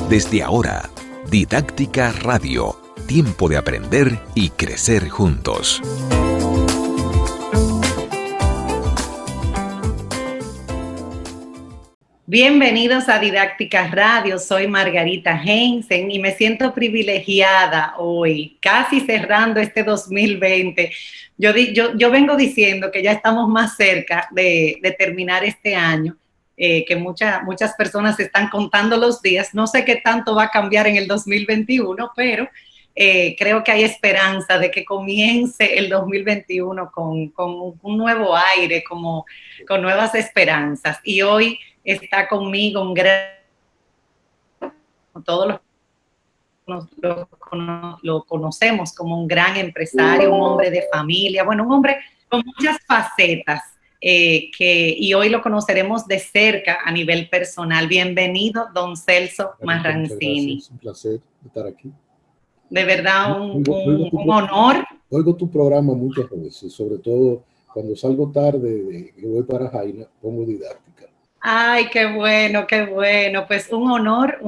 Desde ahora, Didáctica Radio, tiempo de aprender y crecer juntos. Bienvenidos a Didáctica Radio, soy Margarita Heinzen y me siento privilegiada hoy, casi cerrando este 2020. Yo vengo diciendo que ya estamos más cerca de terminar este año, que muchas personas están contando los días. No sé qué tanto va a cambiar en el 2021, pero creo que hay esperanza de que comience el 2021 con un nuevo aire, con nuevas esperanzas. Y hoy está conmigo un gran, todos lo conocemos como un gran empresario, un hombre de familia, bueno, un hombre con muchas facetas, y hoy lo conoceremos de cerca a nivel personal. Bienvenido, don Celso Marrancini. Es un placer estar aquí. De verdad, un honor. Oigo tu programa muchas veces, sobre todo cuando salgo tarde, que voy para Jaina, pongo Didáctica. Ay, qué bueno, qué bueno. Pues un honor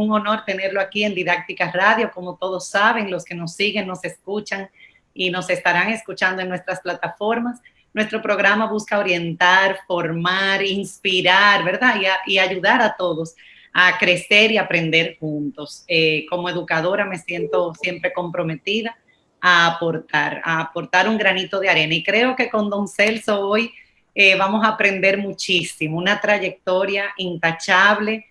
tenerlo aquí en Didáctica Radio. Como todos saben, los que nos siguen, nos escuchan y nos estarán escuchando en nuestras plataformas. Nuestro programa busca orientar, formar, inspirar, ¿verdad? Y ayudar a todos a crecer y aprender juntos. Como educadora me siento siempre comprometida a aportar un granito de arena. Y creo que con don Celso hoy vamos a aprender muchísimo, una trayectoria intachable,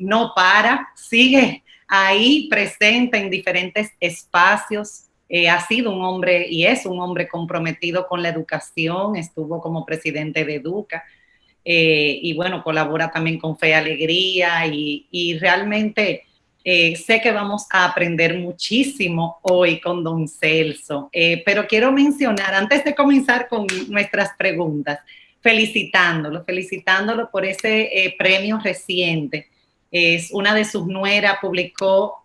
no para, sigue ahí presente en diferentes espacios. Ha sido un hombre y es un hombre comprometido con la educación, estuvo como presidente de Educa, y bueno, colabora también con Fe y Alegría y realmente sé que vamos a aprender muchísimo hoy con don Celso, pero quiero mencionar, antes de comenzar con nuestras preguntas, felicitándolo por ese premio reciente. Es una de sus nueras,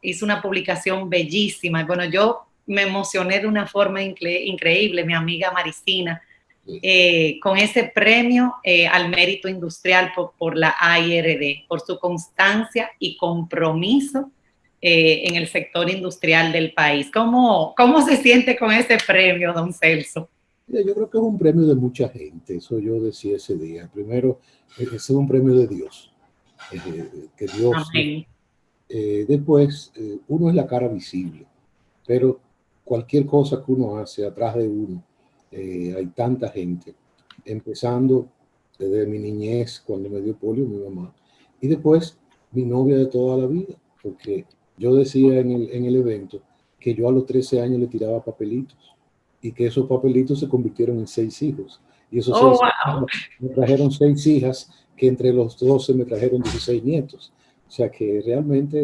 hizo una publicación bellísima. Bueno, yo me emocioné de una forma increíble, mi amiga Maricina, con ese premio al mérito industrial por la AIRD, por su constancia y compromiso en el sector industrial del país. ¿Cómo se siente con ese premio, don Celso? Yo creo que es un premio de mucha gente, eso yo decía ese día. Primero, es un premio de Dios, que Dios... después, uno es la cara visible, pero cualquier cosa que uno hace atrás de uno, hay tanta gente, empezando desde mi niñez, cuando me dio polio mi mamá, y después mi novia de toda la vida, porque yo decía en el evento que yo a los 13 años le tiraba papelitos y que esos papelitos se convirtieron en 6 hijos. Y esos 6 hijos me trajeron 6 hijas, que entre los 12 me trajeron 16 nietos. O sea que realmente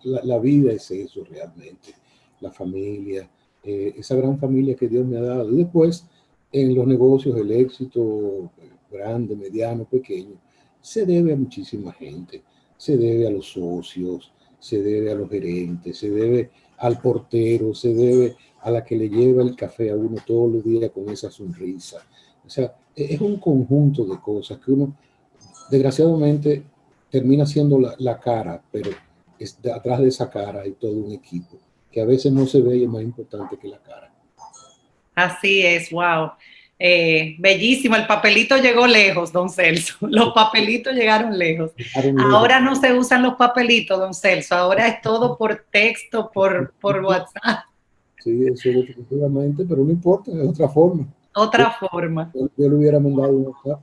la vida es eso realmente, la familia, esa gran familia que Dios me ha dado. Y después, en los negocios, el éxito grande, mediano, pequeño, se debe a muchísima gente. Se debe a los socios, se debe a los gerentes, se debe al portero, se debe a la que le lleva el café a uno todos los días con esa sonrisa. O sea, es un conjunto de cosas que uno, desgraciadamente, termina siendo la cara, pero atrás de esa cara hay todo un equipo que a veces no se ve y es más importante que la cara. Así es, wow. Bellísimo, el papelito llegó lejos, don Celso. Los papelitos llegaron lejos. Ahora no se usan los papelitos, don Celso. Ahora es todo por texto, por WhatsApp. Sí, eso definitivamente, pero no importa, es otra forma. Otra forma. Yo le hubiera mandado un WhatsApp.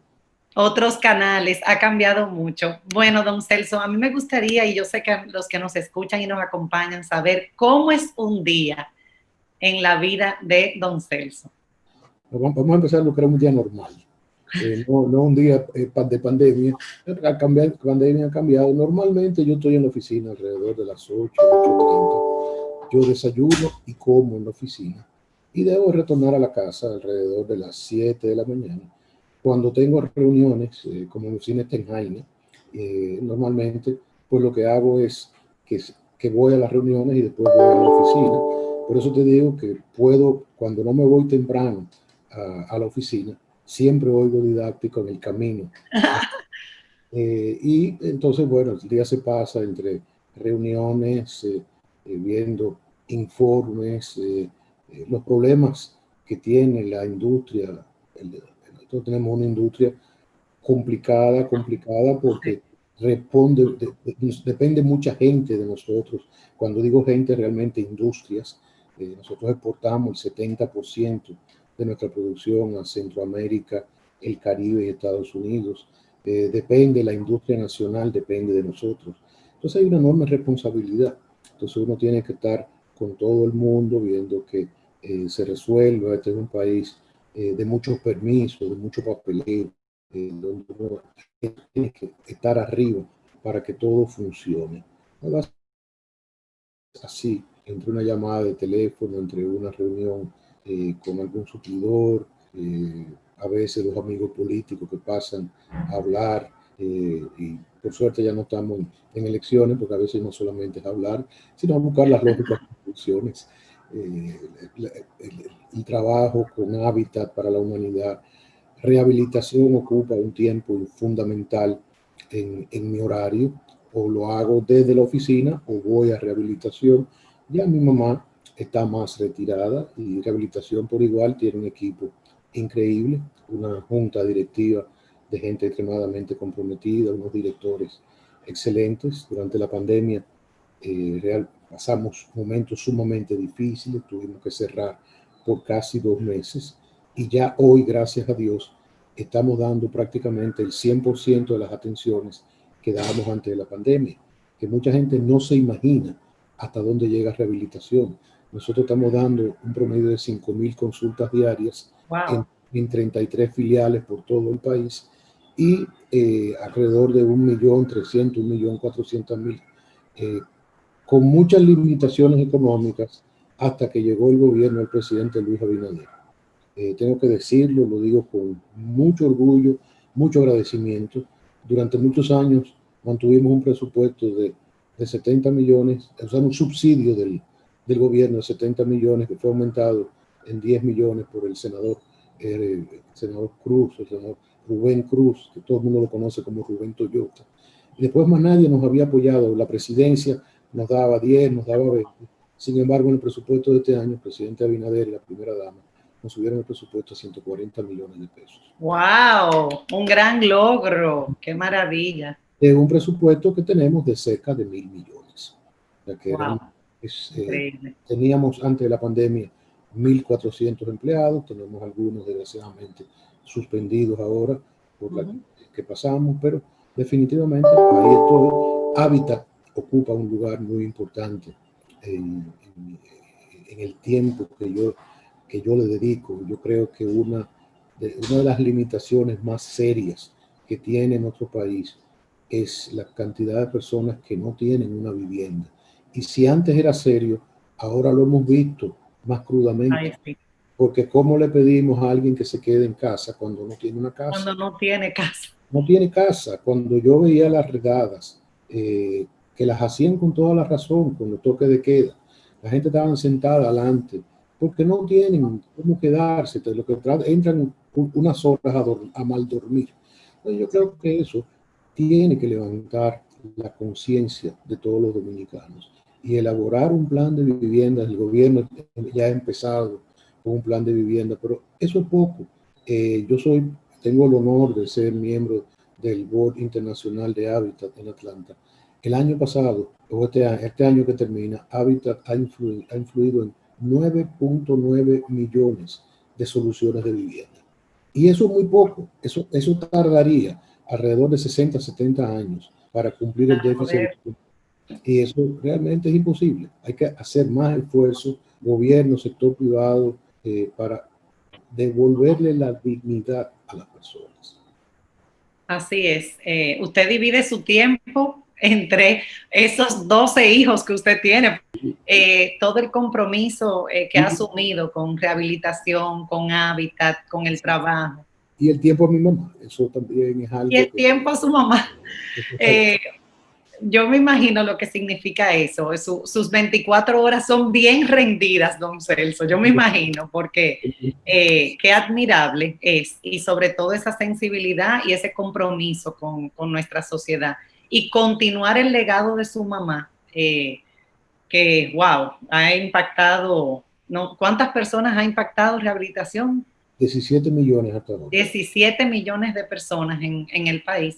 Otros canales, ha cambiado mucho. Bueno, don Celso, a mí me gustaría, y yo sé que los que nos escuchan y nos acompañan, saber cómo es un día en la vida de don Celso. Vamos a empezar lo que era un día normal. No un día de pandemia. La pandemia ha cambiado. Normalmente yo estoy en la oficina alrededor de las 8, 8:30. Yo desayuno y como en la oficina. Y debo retornar a la casa alrededor de las 7 de la mañana. Cuando tengo reuniones, como mi oficina está en Jaina, normalmente pues lo que hago es que voy a las reuniones y después voy a la oficina. Por eso te digo que puedo, cuando no me voy temprano a la oficina, siempre oigo Didáctico en el camino. Y entonces, bueno, el día se pasa entre reuniones, viendo informes, los problemas que tiene la industria. Nosotros tenemos una industria complicada porque depende mucha gente de nosotros. Cuando digo gente, realmente industrias. Nosotros exportamos el 70% de nuestra producción a Centroamérica, el Caribe y Estados Unidos. Depende, la industria nacional depende de nosotros. Entonces hay una enorme responsabilidad. Entonces uno tiene que estar con todo el mundo viendo que se resuelva. Este es un país de muchos permisos, de mucho papeleo, donde uno tiene que estar arriba para que todo funcione. No va a ser así, entre una llamada de teléfono, entre una reunión con algún suplidor, a veces los amigos políticos que pasan a hablar, y por suerte ya no estamos en elecciones, porque a veces no solamente es hablar, sino buscar las lógicas conclusiones. El trabajo con hábitat para la humanidad. Rehabilitación ocupa un tiempo fundamental en mi horario, o lo hago desde la oficina o voy a rehabilitación. Ya mi mamá está más retirada y rehabilitación por igual tiene un equipo increíble, una junta directiva de gente extremadamente comprometida, unos directores excelentes. Durante la pandemia pasamos momentos sumamente difíciles, tuvimos que cerrar por casi 2 meses y ya hoy, gracias a Dios, estamos dando prácticamente el 100% de las atenciones que dábamos antes de la pandemia, que mucha gente no se imagina hasta dónde llega rehabilitación. Nosotros estamos dando un promedio de 5.000 consultas diarias. Wow. en 33 filiales por todo el país y alrededor de 1.300.000, 1.400.000, con muchas limitaciones económicas hasta que llegó el gobierno del presidente Luis Abinader. Tengo que decirlo, lo digo con mucho orgullo, mucho agradecimiento. Durante muchos años mantuvimos un presupuesto de 70 millones, o sea, un subsidio del gobierno de 70 millones que fue aumentado en 10 millones por el senador Cruz, el senador Rubén Cruz, que todo el mundo lo conoce como Rubén Toyota. Y después más nadie nos había apoyado. La presidencia nos daba 10, nos daba 20. Sin embargo, en el presupuesto de este año, el presidente Abinader y la primera dama nos subieron el presupuesto a 140 millones de pesos. ¡Wow! Un gran logro. ¡Qué maravilla! Es un presupuesto que tenemos de cerca de 1.000 millones. O sea, que Wow. Teníamos antes de la pandemia 1.400 empleados, tenemos algunos desgraciadamente suspendidos ahora por la que pasamos, pero definitivamente ahí estoy. Hábitat ocupa un lugar muy importante en el tiempo que yo le dedico. Yo creo que una de las limitaciones más serias que tiene nuestro país es la cantidad de personas que no tienen una vivienda. Y si antes era serio, ahora lo hemos visto más crudamente. Ay, sí. Porque ¿cómo le pedimos a alguien que se quede en casa cuando no tiene una casa? Cuando no tiene casa. No tiene casa. Cuando yo veía las redadas, que las hacían con toda la razón, con los toques de queda, la gente estaba sentada adelante, porque no tienen cómo quedarse, lo que entran unas horas a mal dormir. Entonces yo creo que eso tiene que levantar la conciencia de todos los dominicanos y elaborar un plan de vivienda. El gobierno ya ha empezado con un plan de vivienda, pero eso es poco. Tengo el honor de ser miembro del Board Internacional de Hábitat en Atlanta. El año pasado, o este año que termina, Hábitat ha influido en 9.9 millones de soluciones de vivienda. Y eso es muy poco. Eso tardaría alrededor de 60, 70 años para cumplir el déficit. Y eso realmente es imposible. Hay que hacer más esfuerzo, gobierno, sector privado, para devolverle la dignidad a las personas. Así es. Usted divide su tiempo entre esos 12 hijos que usted tiene. Todo el compromiso que ha asumido con rehabilitación, con hábitat, con el trabajo. Y el tiempo a mi mamá, eso también es algo. Y el tiempo a su mamá. Yo me imagino lo que significa eso. Sus 24 horas son bien rendidas, don Celso. Yo me imagino, porque qué admirable es, y sobre todo esa sensibilidad y ese compromiso con nuestra sociedad. Y continuar el legado de su mamá que, wow, ha impactado, ¿no? ¿Cuántas personas ha impactado rehabilitación? 17 millones hasta ahora. 17 millones de personas en el país.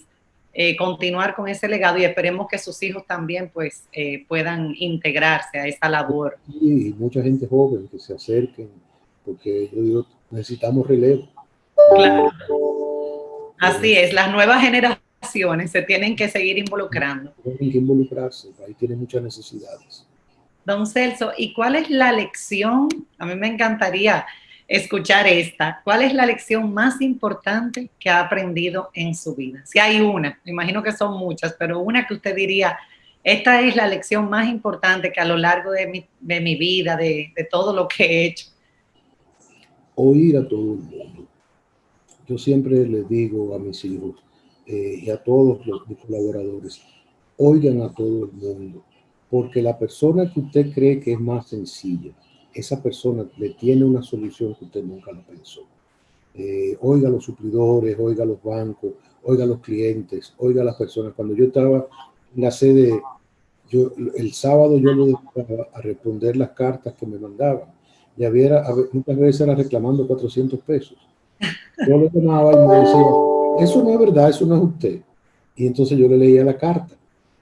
Continuar con ese legado y esperemos que sus hijos también pues puedan integrarse a esa labor. Y mucha gente joven que se acerquen, porque yo digo, necesitamos relevo. Claro. Así es, las nuevas generaciones se tienen que seguir involucrando. Tienen que involucrarse, el país tiene muchas necesidades. Don Celso, ¿y cuál es la lección? A mí me encantaría escuchar esta. ¿Cuál es la lección más importante que ha aprendido en su vida? Si hay una, me imagino que son muchas, pero una que usted diría, esta es la lección más importante que a lo largo de mi vida, de todo lo que he hecho. Oír a todo el mundo. Yo siempre les digo a mis hijos y a todos mis colaboradores, oigan a todo el mundo, porque la persona que usted cree que es más sencilla, esa persona le tiene una solución que usted nunca lo pensó. Oiga a los suplidores, oiga a los bancos, oiga a los clientes, oiga a las personas. Cuando yo estaba en la sede, el sábado yo lo dedicaba a responder las cartas que me mandaban. Y muchas veces era reclamando 400 pesos. Yo lo llamaba y me decía, eso no es verdad, eso no es usted. Y entonces yo le leía la carta.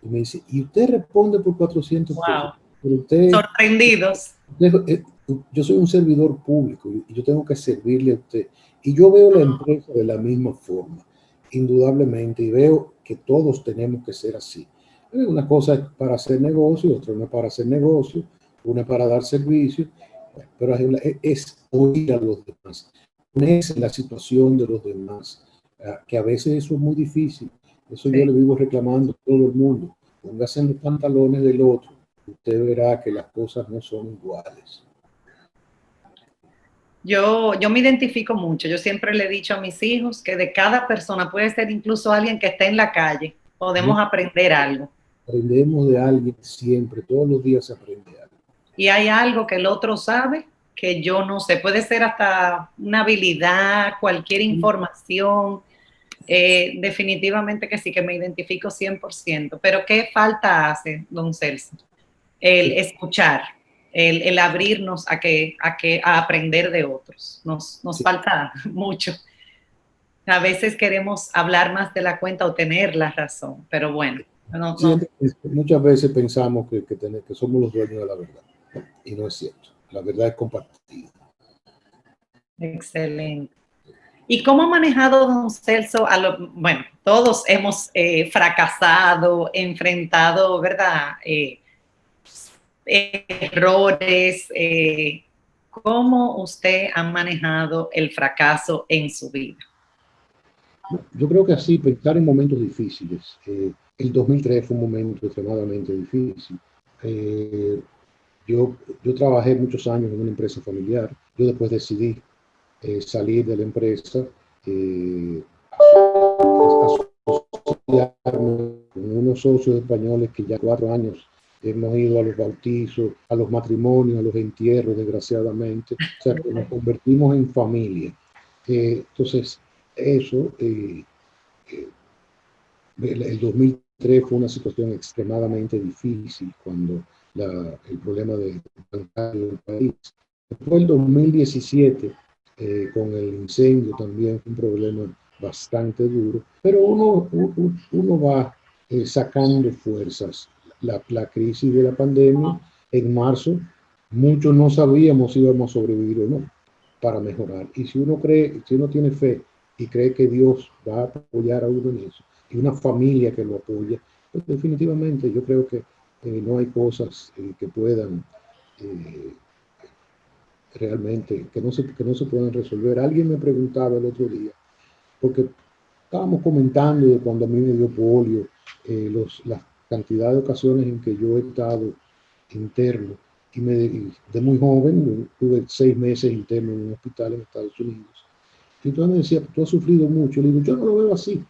Y me dice, ¿y usted responde por 400 pesos? Wow. Pero usted, sorprendidos. Yo soy un servidor público y yo tengo que servirle a usted. Y yo veo la empresa de la misma forma, indudablemente, y veo que todos tenemos que ser así. Una cosa es para hacer negocio, otra no es para hacer negocio, una es para dar servicio, pero es oír a los demás, ponerse en la situación de los demás, que a veces eso es muy difícil. Eso yo le vivo reclamando a todo el mundo. Póngase en los pantalones del otro. Usted verá que las cosas no son iguales. Yo me identifico mucho. Yo siempre le he dicho a mis hijos que de cada persona, puede ser incluso alguien que esté en la calle, podemos aprender algo. Aprendemos de alguien siempre, todos los días se aprende algo. Y hay algo que el otro sabe que yo no sé. Puede ser hasta una habilidad, cualquier información. Definitivamente que sí, que me identifico 100%. Pero ¿qué falta hace, don Celso? El escuchar, el abrirnos a aprender de otros. Nos falta mucho. A veces queremos hablar más de la cuenta o tener la razón, pero bueno. No. Muchas veces pensamos que somos los dueños de la verdad, y no es cierto. La verdad es compartida. Excelente. ¿Y cómo ha manejado don Celso bueno, todos hemos fracasado, enfrentado, ¿verdad? Errores. ¿Cómo usted ha manejado el fracaso en su vida? Yo creo que así, pensar en momentos difíciles. El 2003 fue un momento extremadamente difícil. Yo trabajé muchos años en una empresa familiar. Yo después decidí salir de la empresa, asociarme con unos socios españoles que ya 4 años hemos ido a los bautizos, a los matrimonios, a los entierros, desgraciadamente. O sea, que nos convertimos en familia. Entonces, eso, el 2003 fue una situación extremadamente difícil cuando el problema del país. Después el 2017, con el incendio también fue un problema bastante duro, pero uno va sacando fuerzas. La crisis de la pandemia en marzo, muchos no sabíamos si íbamos a sobrevivir o no para mejorar. Y si uno tiene fe y cree que Dios va a apoyar a uno en eso, y una familia que lo apoya, pues definitivamente yo creo que no hay cosas que puedan realmente, que no se puedan resolver. Alguien me preguntaba el otro día, porque estábamos comentando de cuando a mí me dio polio, la cantidad de ocasiones en que yo he estado interno, y de muy joven, tuve 6 meses interno en un hospital en Estados Unidos. Y entonces me decía, tú has sufrido mucho. Le digo, yo no lo veo así.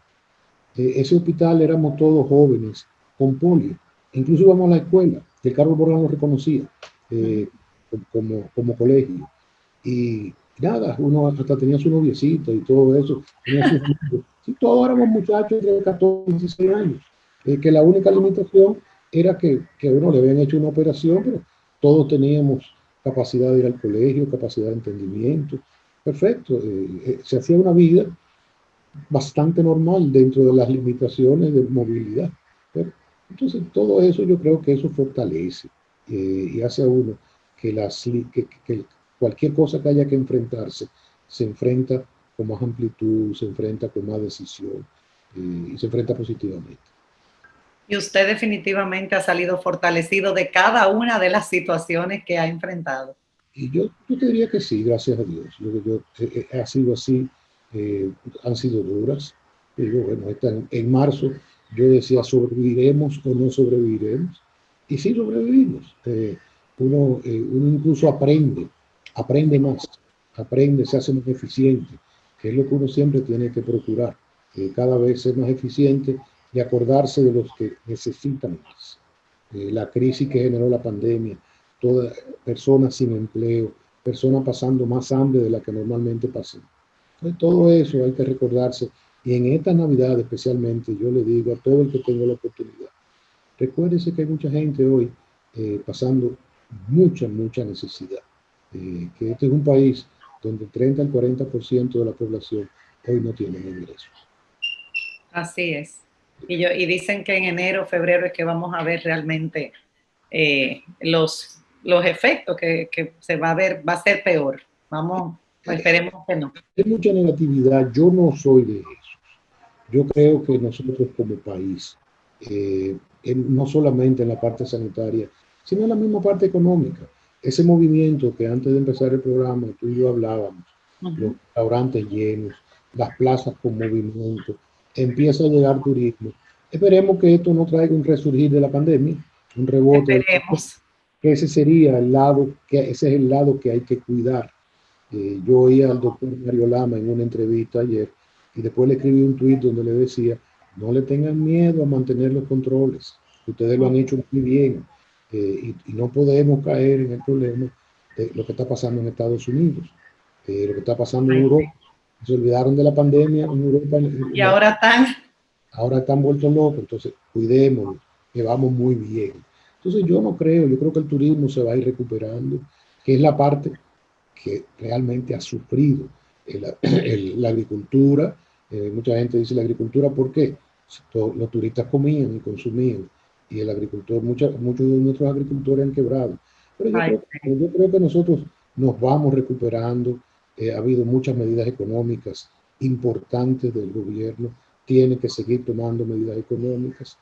Ese hospital éramos todos jóvenes con polio. Incluso íbamos a la escuela, que Carlos Borrán lo reconocía como colegio. Y nada, uno hasta tenía su noviecita y todo eso. Sí, todos éramos muchachos de 14, 16 años. Que la única limitación era que a uno le habían hecho una operación, pero todos teníamos capacidad de ir al colegio, capacidad de entendimiento. Perfecto, se hacía una vida bastante normal dentro de las limitaciones de movilidad. Pero, entonces, todo eso yo creo que eso fortalece y hace a uno que, que cualquier cosa que haya que enfrentarse, se enfrenta con más amplitud, se enfrenta con más decisión y se enfrenta positivamente. Y usted definitivamente ha salido fortalecido de cada una de las situaciones que ha enfrentado. Y yo te diría que sí, gracias a Dios. Ha sido así, han sido duras. Digo, bueno, en marzo yo decía, ¿sobreviviremos o no sobreviviremos? Y sí sobrevivimos. Uno incluso aprende más, aprende, se hace más eficiente, que es lo que uno siempre tiene que procurar, cada vez ser más eficiente y acordarse de los que necesitan más. La crisis que generó la pandemia, todas personas sin empleo, personas pasando más hambre de la que normalmente pasan. Entonces, todo eso hay que recordarse. Y en esta Navidad especialmente, yo le digo a todo el que tenga la oportunidad, recuérdese que hay mucha gente hoy pasando mucha necesidad. Que este es un país donde el 30 al 40% de la población hoy no tiene ingresos. Así es. Y dicen que en enero, febrero es que vamos a ver realmente los efectos que se va a ver, va a ser peor. Vamos, esperemos que no. Hay mucha negatividad, yo no soy de eso. Yo creo que nosotros como país, no solamente en la parte sanitaria, sino en la misma parte económica, ese movimiento que antes de empezar el programa tú y yo hablábamos, los restaurantes llenos, las plazas con movimiento, empieza a llegar turismo. Esperemos que esto no traiga un resurgir de la pandemia, un rebote. Esperemos. Que ese sería el lado, ese es el lado que hay que cuidar. Yo oí al doctor Mario Lama en una entrevista ayer y después le escribí un tuit donde le decía, no le tengan miedo a mantener los controles, ustedes lo han hecho muy bien y no podemos caer en el problema de lo que está pasando en Estados Unidos, lo que está pasando en Europa. Se olvidaron de la pandemia en Europa. Y ahora están vueltos locos, entonces cuidémonos, que vamos muy bien. Entonces yo no creo, yo creo que el turismo se va a ir recuperando, que es la parte que realmente ha sufrido la agricultura. Mucha gente dice la agricultura, ¿por qué? Los turistas comían y consumían, y el agricultor, muchos de nuestros agricultores han quebrado. Pero yo creo que nosotros nos vamos recuperando. Ha habido muchas medidas económicas importantes del gobierno, tiene que seguir tomando medidas económicas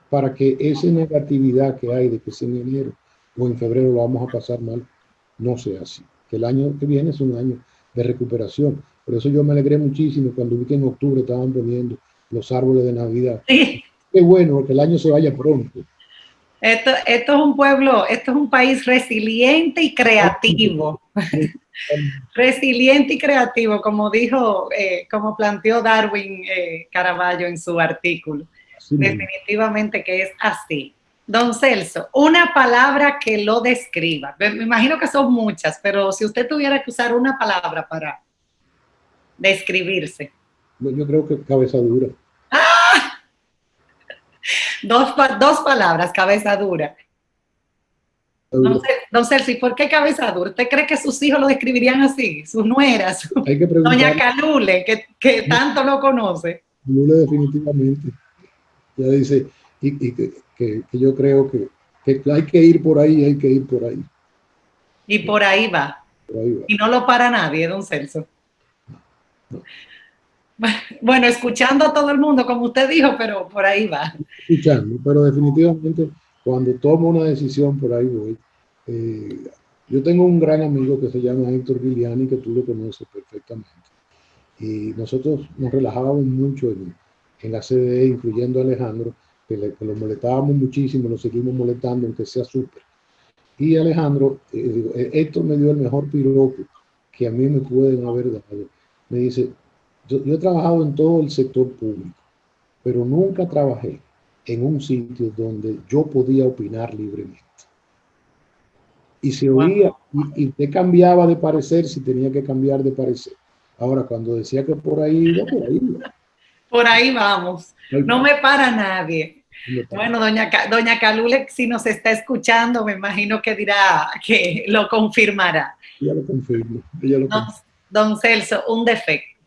para que esa negatividad que hay de que si en enero o en febrero lo vamos a pasar mal, no sea así. Que el año que viene es un año de recuperación. Por eso yo me alegré muchísimo cuando vi que en octubre estaban poniendo los árboles de Navidad. sí. Qué bueno, que el año se vaya pronto. Esto es un pueblo, esto es un país resiliente y creativo. Resiliente y creativo, como dijo, como planteó Darwin Caraballo en su artículo. Sí, definitivamente que es así. Don Celso, una palabra que lo describa. Me imagino que son muchas, pero si usted tuviera que usar una palabra para describirse. Yo creo que cabeza dura. ¡Ah! Dos palabras, cabeza dura. Don Celso, ¿y por qué cabeza dura? ¿Usted cree que sus hijos lo describirían así? Sus nueras. Hay que preguntar. Doña Calule, que tanto lo conoce. Calule definitivamente. Ya dice, que yo creo que hay que ir por ahí, hay que ir por ahí. Y por ahí va. Por ahí va. Y no lo para nadie, don Celso. No. Bueno, escuchando a todo el mundo, como usted dijo, pero por ahí va. Escuchando, pero definitivamente cuando tomo una decisión, por ahí voy. Yo tengo un gran amigo que se llama Héctor Giuliani, que tú lo conoces perfectamente. Y nosotros nos relajábamos mucho en la CDE, incluyendo a Alejandro, que lo molestábamos muchísimo, lo seguimos molestando, aunque sea súper. Y Alejandro, Héctor me dio el mejor piropo que a mí me pueden haber dado. Me dice, yo he trabajado en todo el sector público, pero nunca trabajé en un sitio donde yo podía opinar libremente. Y se oía, y te cambiaba de parecer si tenía que cambiar de parecer. Ahora, cuando decía que por ahí iba, por ahí iba. Por ahí vamos. No me para nadie. Bueno, doña Calule, si nos está escuchando, me imagino que dirá que lo confirmará. Ella lo confirma. Ella lo confirma. Don Celso, un defecto.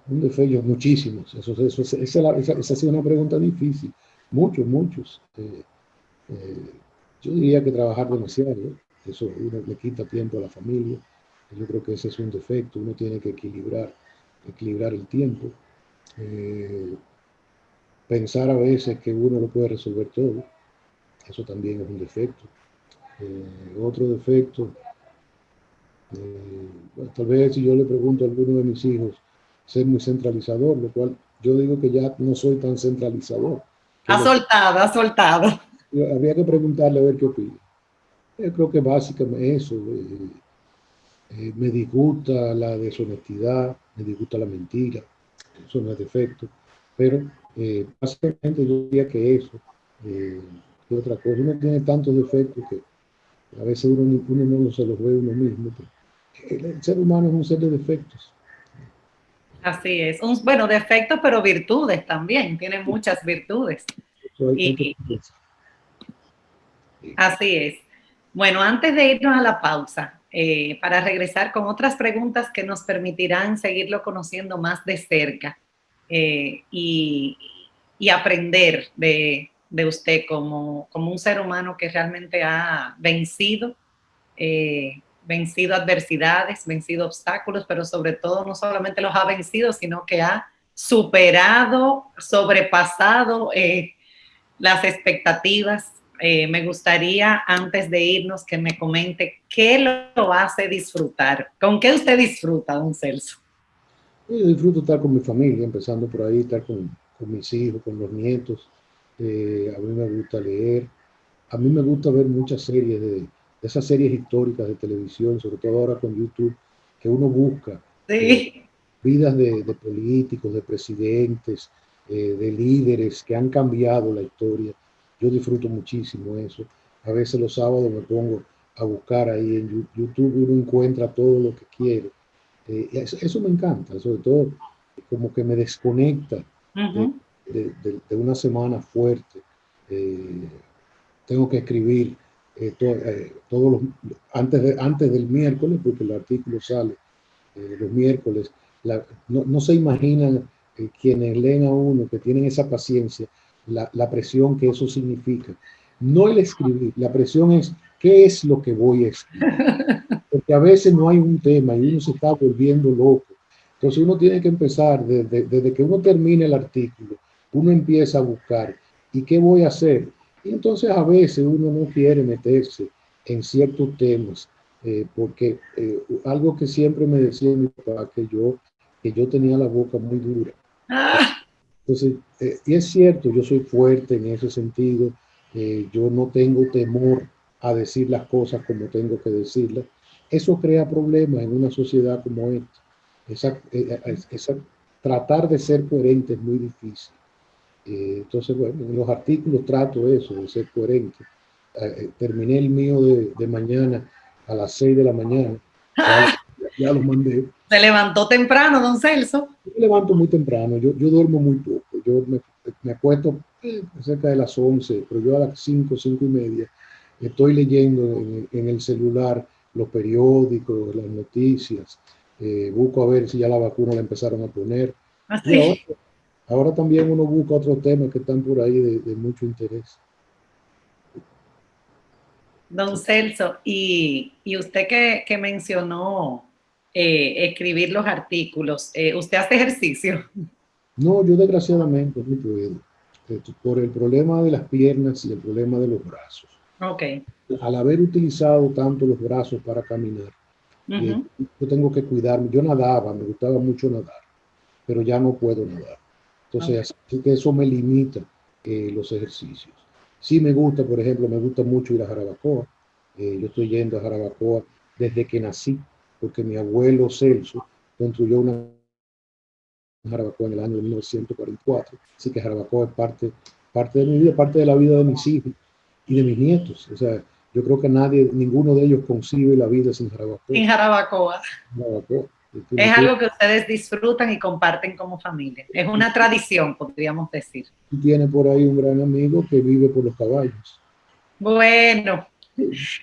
Un defecto, muchísimos. Esa ha sido una pregunta difícil. Muchos. Yo diría que trabajar demasiado, eso uno le quita tiempo a la familia. Yo creo que ese es un defecto. Uno tiene que equilibrar el tiempo. Pensar a veces que uno lo puede resolver todo. Eso también es un defecto. Otro defecto, bueno, tal vez si yo le pregunto a alguno de mis hijos, ser muy centralizador, lo cual yo digo que ya no soy tan centralizador. Ha soltado. Habría que preguntarle a ver qué opina. Yo creo que básicamente eso. Me disgusta la deshonestidad, me disgusta la mentira, eso no es defecto, pero básicamente yo diría que eso, que otra cosa. Uno tiene tantos defectos que a veces uno no se los ve uno mismo. El ser humano es un ser de defectos. Así es. Bueno, defectos, pero virtudes también. Tiene muchas virtudes. Así es. Bueno, antes de irnos a la pausa, para regresar con otras preguntas que nos permitirán seguirlo conociendo más de cerca y aprender de usted como un ser humano que realmente ha vencido adversidades, vencido obstáculos, pero sobre todo no solamente los ha vencido, sino que ha superado, sobrepasado las expectativas. Me gustaría, antes de irnos, que me comente qué lo hace disfrutar. ¿Con qué usted disfruta, don Celso? Yo disfruto estar con mi familia, empezando por ahí, estar con mis hijos, con los nietos. A mí me gusta leer. A mí me gusta ver muchas series de esas series históricas de televisión, sobre todo ahora con YouTube, que uno busca vidas de políticos, de presidentes, de líderes que han cambiado la historia. Yo disfruto muchísimo eso. A veces los sábados me pongo a buscar ahí en YouTube, uno encuentra todo lo que quiere. Eso me encanta, sobre todo como que me desconecta de una semana fuerte. Tengo que escribir antes del miércoles, porque el artículo sale los miércoles. No se imaginan quienes leen a uno, que tienen esa paciencia, la presión que eso significa. No el escribir, la presión es qué es lo que voy a escribir. Porque a veces no hay un tema y uno se está volviendo loco. Entonces uno tiene que empezar desde que uno termine el artículo, uno empieza a buscar, ¿y qué voy a hacer? Y entonces a veces uno no quiere meterse en ciertos temas, porque algo que siempre me decía mi papá, que yo tenía la boca muy dura. Entonces, y es cierto, yo soy fuerte en ese sentido, yo no tengo temor a decir las cosas como tengo que decirlas. Eso crea problemas en una sociedad como esta. Tratar de ser coherente es muy difícil. Entonces, bueno, en los artículos trato eso, de ser coherente. Terminé el mío de mañana a las 6 de la mañana. Ya los mandé. ¿Se levantó temprano, don Celso? Yo me levanto muy temprano, yo duermo muy poco. Yo me acuesto cerca de las 11, pero yo a las 5:30 estoy leyendo en el celular los periódicos, las noticias. Busco a ver si ya la vacuna la empezaron a poner. Y ahora también uno busca otros temas que están por ahí de mucho interés. Don Celso, y usted que mencionó escribir los artículos, ¿usted hace ejercicio? No, yo desgraciadamente no puedo, por el problema de las piernas y el problema de los brazos. Okay. Al haber utilizado tanto los brazos para caminar, yo tengo que cuidarme. Yo nadaba, me gustaba mucho nadar, pero ya no puedo nadar. Entonces, así que eso me limita los ejercicios. Sí me gusta, por ejemplo, me gusta mucho ir a Jarabacoa. Yo estoy yendo a Jarabacoa desde que nací, porque mi abuelo Celso construyó una Jarabacoa en el año 1944. Así que Jarabacoa es parte de mi vida, parte de la vida de mis hijos y de mis nietos. O sea, yo creo que ninguno de ellos concibe la vida sin Jarabacoa. Sin Jarabacoa. Es algo que ustedes disfrutan y comparten como familia. Es una tradición, podríamos decir. Tiene por ahí un gran amigo que vive por los caballos. Bueno,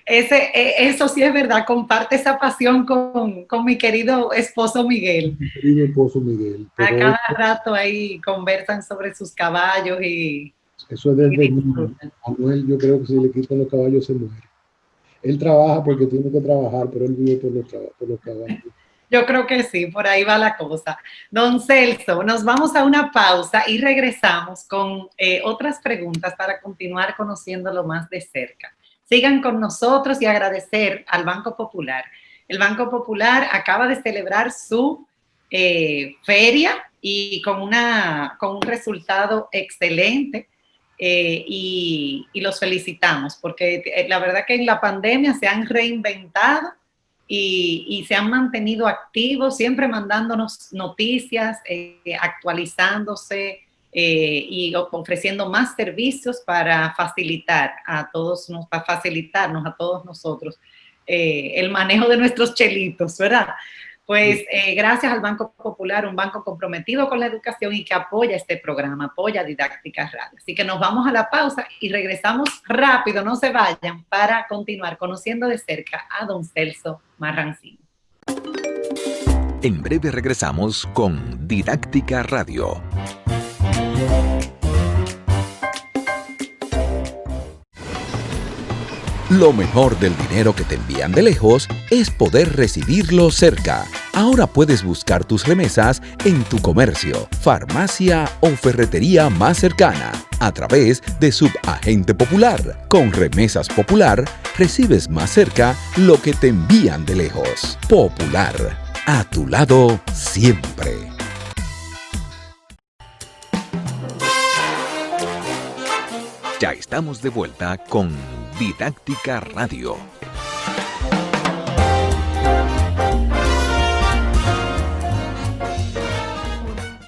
eso sí es verdad. Comparte esa pasión con mi querido esposo Miguel. Mi querido esposo Miguel. A cada rato ahí conversan sobre sus caballos y eso es desde niño. Manuel, yo creo que si le quitan los caballos se muere. Él trabaja porque tiene que trabajar, pero él vive por los caballos. Yo creo que sí, por ahí va la cosa. Don Celso, nos vamos a una pausa y regresamos con otras preguntas para continuar conociéndolo más de cerca. Sigan con nosotros y agradecer al Banco Popular. El Banco Popular acaba de celebrar su feria y con un resultado excelente. Y los felicitamos porque la verdad que en la pandemia se han reinventado y se han mantenido activos, siempre mandándonos noticias, actualizándose y ofreciendo más servicios para facilitarnos a todos nosotros el manejo de nuestros chelitos, ¿verdad? Pues gracias al Banco Popular, un banco comprometido con la educación y que apoya este programa, apoya Didácticas Radio. Así que nos vamos a la pausa y regresamos rápido, no se vayan, para continuar conociendo de cerca a don Celso Marrancino. En breve regresamos con Didáctica Radio. Lo mejor del dinero que te envían de lejos es poder recibirlo cerca. Ahora puedes buscar tus remesas en tu comercio, farmacia o ferretería más cercana a través de Subagente Popular. Con Remesas Popular recibes más cerca lo que te envían de lejos. Popular, a tu lado siempre. Ya estamos de vuelta con Didáctica Radio.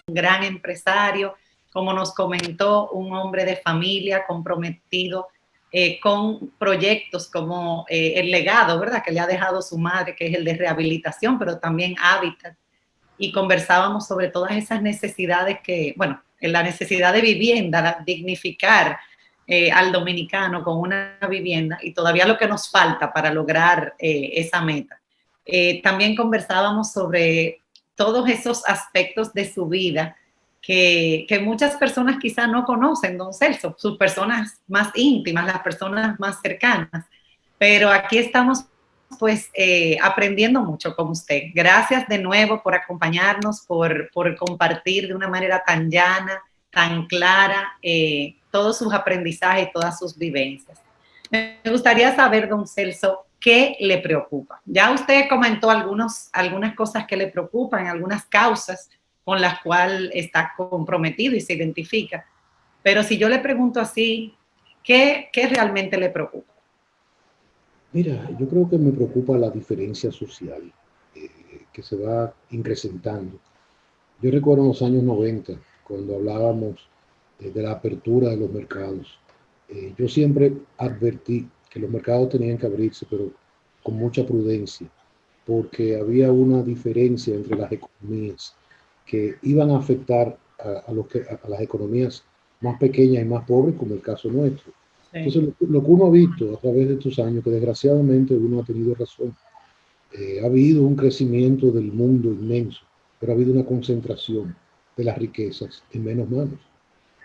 Un gran empresario, como nos comentó, un hombre de familia comprometido con proyectos como el legado, ¿verdad?, que le ha dejado su madre, que es el de rehabilitación, pero también hábitat. Y conversábamos sobre todas esas necesidades la necesidad de vivienda, dignificar al dominicano con una vivienda y todavía lo que nos falta para lograr esa meta. También conversábamos sobre todos esos aspectos de su vida que muchas personas quizá no conocen, don Celso, sus personas más íntimas, las personas más cercanas. Pero aquí estamos pues aprendiendo mucho con usted. Gracias de nuevo por acompañarnos, por compartir de una manera tan llana, tan clara, todos sus aprendizajes, todas sus vivencias. Me gustaría saber, don Celso, ¿qué le preocupa? Ya usted comentó algunas cosas que le preocupan, algunas causas con las cuales está comprometido y se identifica. Pero si yo le pregunto así, ¿qué realmente le preocupa? Mira, yo creo que me preocupa la diferencia social que se va incrementando. Yo recuerdo en los años 90, cuando hablábamos de la apertura de los mercados, yo siempre advertí que los mercados tenían que abrirse, pero con mucha prudencia, porque había una diferencia entre las economías que iban a afectar a las economías más pequeñas y más pobres, como el caso nuestro. Sí. Entonces, lo que uno ha visto a través de estos años, que desgraciadamente uno ha tenido razón, ha habido un crecimiento del mundo inmenso, pero ha habido una concentración de las riquezas en menos manos.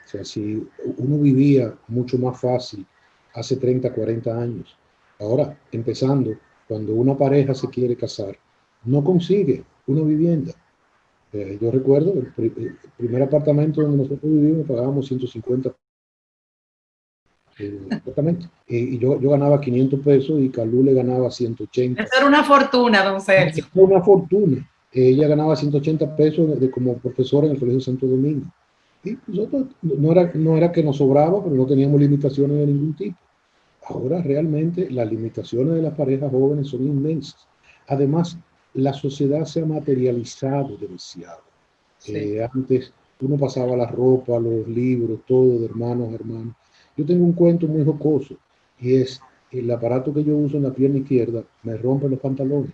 O sea, si uno vivía mucho más fácil hace 30, 40 años, ahora, empezando, cuando una pareja se quiere casar, no consigue una vivienda. Yo recuerdo, el primer apartamento donde nosotros vivimos pagábamos 150 exactamente. Y yo ganaba 500 pesos y Calú le ganaba 180. Eso era una fortuna, don Sergio. Era una fortuna. Ella ganaba 180 pesos como profesora en el Colegio Santo Domingo. Y nosotros no era que nos sobraba, pero no teníamos limitaciones de ningún tipo. Ahora realmente las limitaciones de las parejas jóvenes son inmensas. Además, la sociedad se ha materializado demasiado. Sí. Antes uno pasaba la ropa, los libros, todo de hermanos a hermanos. Yo tengo un cuento muy jocoso y es el aparato que yo uso en la pierna izquierda me rompe los pantalones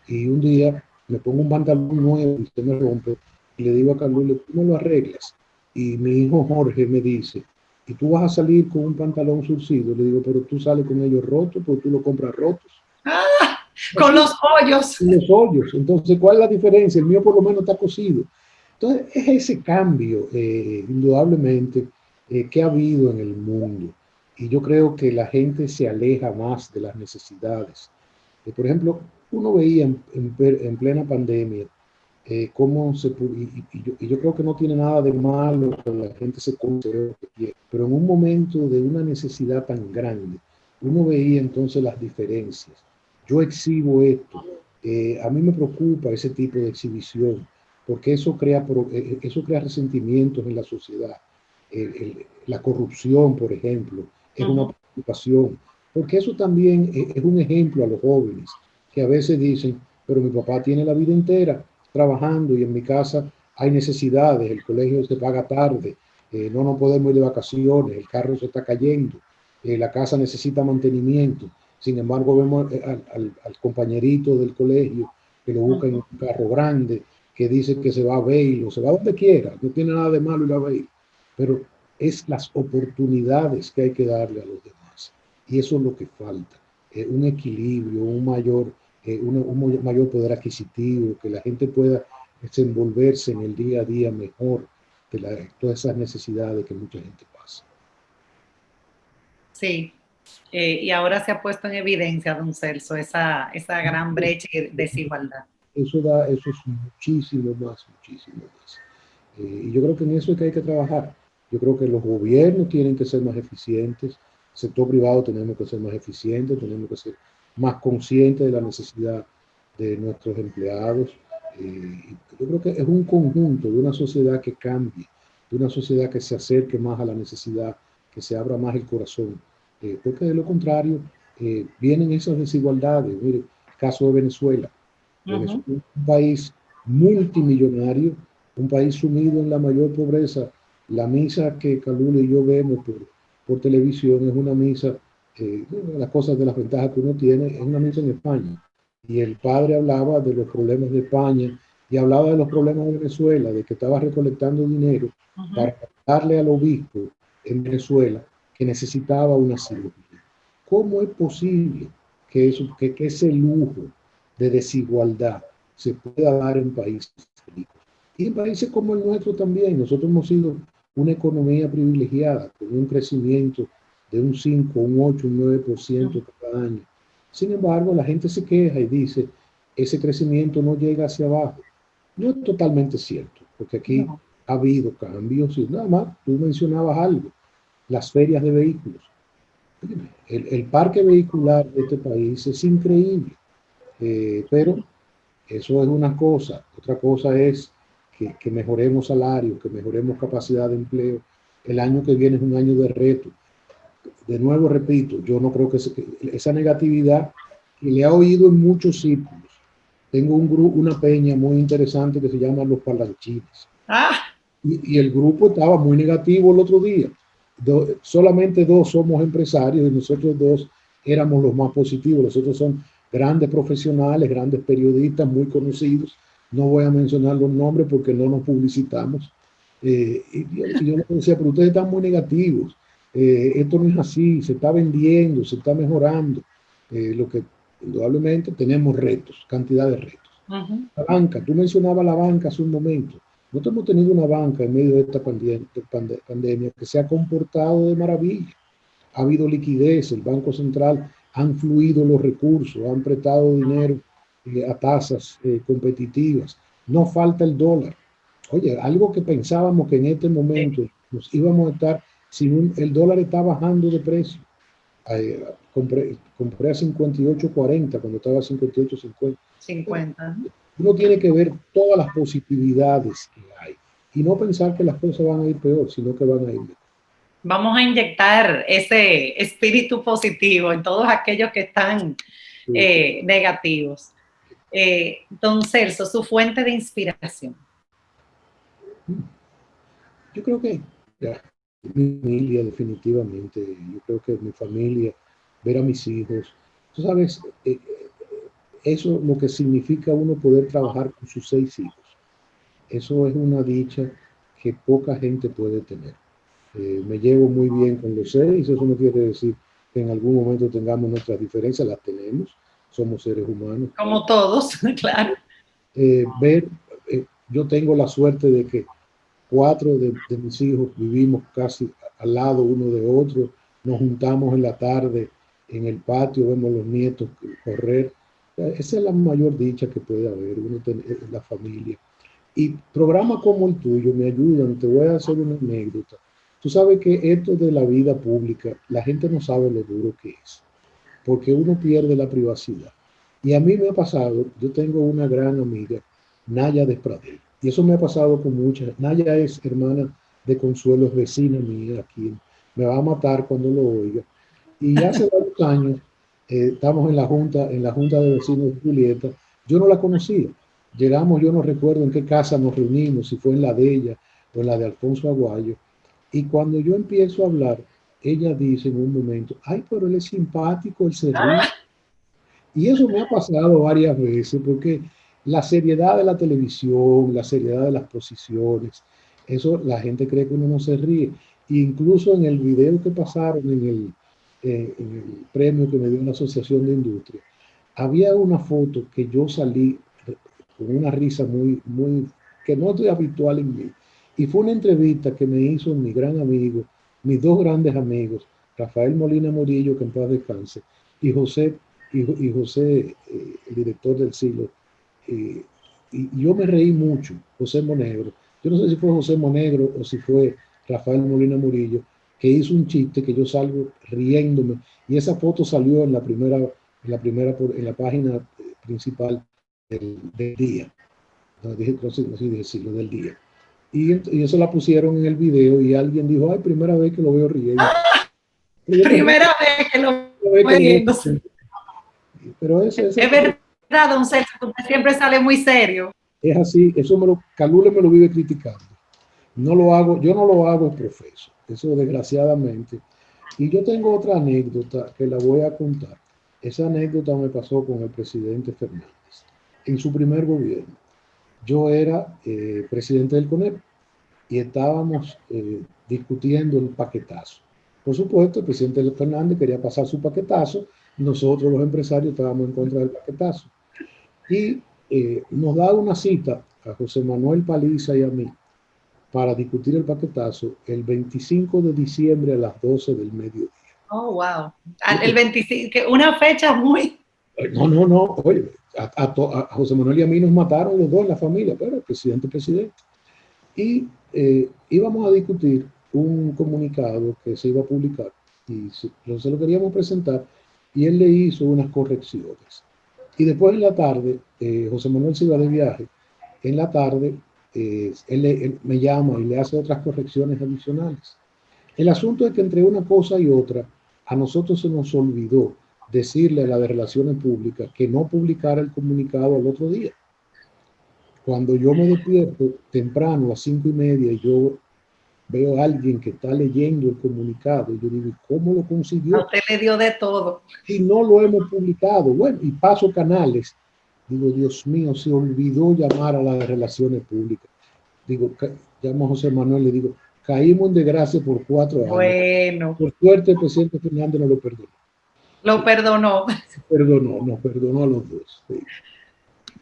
y un día me pongo un pantalón nuevo y se me rompe, y le digo a Carlos, ¿tú me lo arreglas? Y mi hijo Jorge me dice, ¿y tú vas a salir con un pantalón surcido? Le digo, pero tú sales con ellos rotos, porque tú lo compras rotos. ¡Ah! Con los hoyos. Con los hoyos. Entonces, ¿cuál es la diferencia? El mío por lo menos está cosido. Entonces, es ese cambio, indudablemente, que ha habido en el mundo. Y yo creo que la gente se aleja más de las necesidades. Por ejemplo, uno veía en plena pandemia cómo y yo creo que no tiene nada de malo que la gente se considere lo que quiere, pero en un momento de una necesidad tan grande, uno veía entonces las diferencias. Yo exhibo esto, a mí me preocupa ese tipo de exhibición, porque eso crea resentimientos en la sociedad. La corrupción, por ejemplo, es una preocupación, porque eso también es un ejemplo a los jóvenes que a veces dicen, pero mi papá tiene la vida entera trabajando y en mi casa hay necesidades, el colegio se paga tarde, no nos podemos ir de vacaciones, el carro se está cayendo, la casa necesita mantenimiento. Sin embargo, vemos al compañerito del colegio que lo busca en un carro grande, que dice que se va a Bail o se va donde quiera, no tiene nada de malo ir a Bail, pero es las oportunidades que hay que darle a los demás. Y eso es lo que falta, un equilibrio, un mayor poder adquisitivo, que la gente pueda desenvolverse en el día a día mejor de todas esas necesidades que mucha gente pasa. Sí, y ahora se ha puesto en evidencia, don Celso, esa gran brecha y desigualdad. Eso es muchísimo más, muchísimo más. Y yo creo que en eso es que hay que trabajar. Yo creo que los gobiernos tienen que ser más eficientes, el sector privado tenemos que ser más eficientes, tenemos que ser más conscientes de la necesidad de nuestros empleados. Yo creo que es un conjunto de una sociedad que cambie, de una sociedad que se acerque más a la necesidad, que se abra más el corazón, porque de lo contrario vienen esas desigualdades. Mire, el caso de Venezuela. Venezuela es un país multimillonario, un país sumido en la mayor pobreza. La misa que Calula y yo vemos por televisión es una misa, las cosas de las ventajas que uno tiene, es una misa en España. Y el padre hablaba de los problemas de España y hablaba de los problemas de Venezuela, de que estaba recolectando dinero para darle al obispo en Venezuela que necesitaba una cirugía. ¿Cómo es posible que ese lujo de desigualdad se pueda dar en países ricos? Y en países como el nuestro también. Nosotros hemos sido una economía privilegiada, con un crecimiento de un 5, un 8, un 9% cada año. Sin embargo, la gente se queja y dice, ese crecimiento no llega hacia abajo. No es totalmente cierto, porque aquí ha habido cambios y nada más, tú mencionabas algo, las ferias de vehículos. El parque vehicular de este país es increíble, pero eso es una cosa. Otra cosa es que mejoremos salarios, que mejoremos capacidad de empleo. El año que viene es un año de reto. De nuevo, repito, yo no creo que esa negatividad que le ha oído en muchos círculos. Tengo una peña muy interesante que se llama Los Parlanchines. Y el grupo estaba muy negativo el otro día. Solamente dos somos empresarios y nosotros dos éramos los más positivos. Los otros son grandes profesionales, grandes periodistas muy conocidos. No voy a mencionar los nombres porque no nos publicitamos. Y yo les decía, pero ustedes están muy negativos. Esto no es así, se está vendiendo, se está mejorando. Lo que indudablemente tenemos retos, cantidad de retos. La banca, tú mencionabas la banca hace un momento. Nosotros hemos tenido una banca en medio de esta pandemia que se ha comportado de maravilla. Ha habido liquidez, el Banco Central han fluido los recursos, han prestado dinero a tasas competitivas. No falta el dólar. Oye, algo que pensábamos que en este momento nos íbamos a estar, el dólar está bajando de precio. Compré a 58.40 cuando estaba a 58.50. 50. Uno tiene que ver todas las positividades que hay y no pensar que las cosas van a ir peor, sino que van a ir mejor. Vamos a inyectar ese espíritu positivo en todos aquellos que están negativos. Don Celso, su fuente de inspiración. Yo creo que mi familia, definitivamente. Yo creo que mi familia, ver a mis hijos. Tú sabes, eso lo que significa uno poder trabajar con sus 6 hijos. Eso es una dicha que poca gente puede tener. Me llevo muy bien con los 6, eso no quiere decir que en algún momento tengamos nuestras diferencias, las tenemos, somos seres humanos. Como todos, claro. Yo tengo la suerte de que 4 de mis hijos vivimos casi al lado uno de otro, nos juntamos en la tarde en el patio, vemos los nietos correr. Esa es la mayor dicha que puede haber, uno tener la familia. Y programas como el tuyo me ayudan. Te voy a hacer una anécdota. Tú sabes que esto de la vida pública, la gente no sabe lo duro que es, porque uno pierde la privacidad. Y a mí me ha pasado, yo tengo una gran amiga, Naya Despradel, y eso me ha pasado con muchas. Naya es hermana de Consuelo, es vecina mía aquí. Me va a matar cuando lo oiga. Y hace varios años, estamos en la junta de vecinos de Julieta. Yo no la conocía. Llegamos, yo no recuerdo en qué casa nos reunimos, si fue en la de ella o en la de Alfonso Aguayo. Y cuando yo empiezo a hablar, ella dice en un momento, ay, pero él es simpático, él se ríe. Y eso me ha pasado varias veces, porque la seriedad de la televisión, la seriedad de las posiciones, eso la gente cree que uno no se ríe. E incluso en el video que pasaron, en el premio que me dio la Asociación de Industria, había una foto que yo salí con una risa muy, que no es habitual en mí. Y fue una entrevista que me hizo mi gran amigo, mis 2 grandes amigos, Rafael Molina Morillo, que en paz descanse, y José, el director del siglo. Y yo me reí mucho, José Monegro. Yo no sé si fue José Monegro o si fue Rafael Molina Murillo, que hizo un chiste que yo salgo riéndome. Y esa foto salió en la página principal del día. No sé decirlo, del día. Y eso la pusieron en el video y alguien dijo, ay, primera vez que lo veo riendo. Primera vez que lo veo riendo. Pero eso es verdad, don Celso, usted siempre sale muy serio. Es así, eso Calule me lo vive criticando. No lo hago, yo no lo hago profeso, eso desgraciadamente. Y yo tengo otra anécdota que la voy a contar. Esa anécdota me pasó con el presidente Fernández. En su primer gobierno, yo era presidente del CONEP y estábamos discutiendo el paquetazo. Por supuesto, el presidente Fernández quería pasar su paquetazo y nosotros los empresarios estábamos en contra del paquetazo. Y nos da una cita a José Manuel Paliza y a mí para discutir el paquetazo el 25 de diciembre a las 12 del mediodía. Oh, wow. El 25, una fecha muy... No, oye, a José Manuel y a mí nos mataron los dos en la familia, pero el presidente. Y íbamos a discutir un comunicado que se iba a publicar y se lo queríamos presentar y él le hizo unas correcciones. Y después en la tarde, José Manuel se iba de viaje. En la tarde, él me llama y le hace otras correcciones adicionales. El asunto es que entre una cosa y otra, a nosotros se nos olvidó decirle a la de Relaciones Públicas que no publicara el comunicado al otro día. Cuando yo me despierto temprano a las 5:30 y yo veo a alguien que está leyendo el comunicado, y yo digo, ¿cómo lo consiguió? A usted le dio de todo. Y no lo hemos publicado. Bueno, y paso canales. Digo, Dios mío, se olvidó llamar a las Relaciones Públicas. Digo, llamo a José Manuel y le digo, caímos en desgracia por 4 años. Bueno. Por suerte, el presidente Fernández no lo perdonó. Lo perdonó. Nos perdonó a los dos. Sí.